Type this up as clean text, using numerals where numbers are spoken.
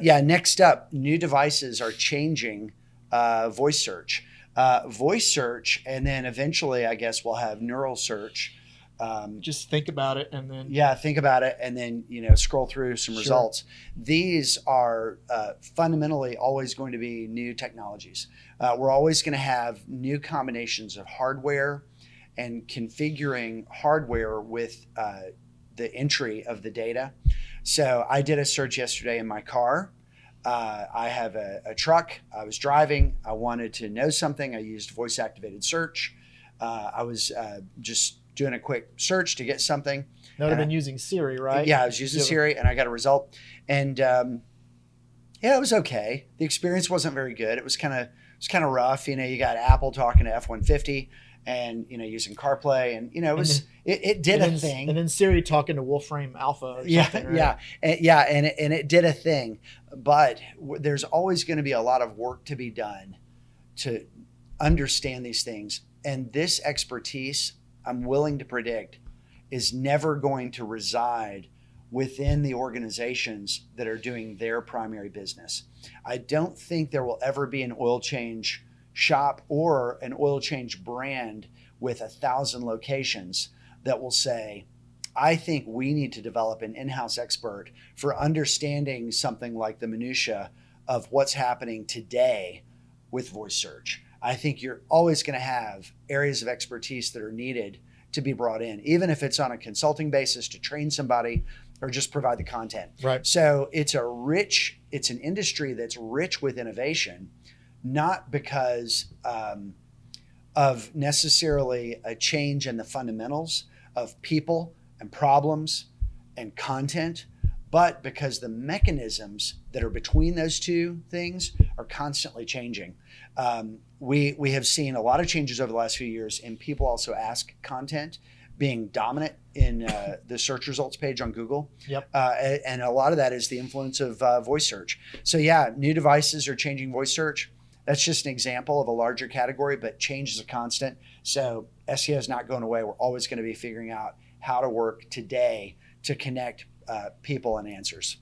Yeah, next up, new devices are changing voice search. Voice search, and then eventually, I guess we'll have neural search. Just think about it and then Yeah, think about it, and then scroll through some sure. results. These are fundamentally always going to be new technologies. We're always going to have new combinations of hardware and configuring hardware with the entry of the data. So I did a search yesterday in my car. I have a truck. I was driving. I wanted to know something. I used voice activated search. I was just doing a quick search to get something. That would have And been using Siri, right? yeah, I was using Siri and I got a result. And yeah, it was okay. The experience wasn't very good. It was kind of rough. You got Apple talking to F-150 and using CarPlay, and And then it did and a then thing. Siri talking to Wolfram Alpha or Yeah, something, right? and it did a thing, but there's always going to be a lot of work to be done to understand these things, and this expertise, I'm willing to predict, is never going to reside within the organizations that are doing their primary business. I don't think there will ever be an oil change shop or an oil change brand with 1,000 locations that will say, I think we need to develop an in-house expert for understanding something like the minutia of what's happening today with voice search. I think you're always going to have areas of expertise that are needed to be brought in, even if it's on a consulting basis to train somebody or just provide the content. Right. So it's an industry that's rich with innovation, not because of necessarily a change in the fundamentals of people and problems and content, but because the mechanisms that are between those two things are constantly changing. We have seen a lot of changes over the last few years in people also ask content being dominant in the search results page on Google. Yep. And a lot of that is the influence of voice search. So yeah, new devices are changing voice search. That's just an example of a larger category, but change is a constant. So SEO is not going away. We're always going to be figuring out how to work today to connect people and answers.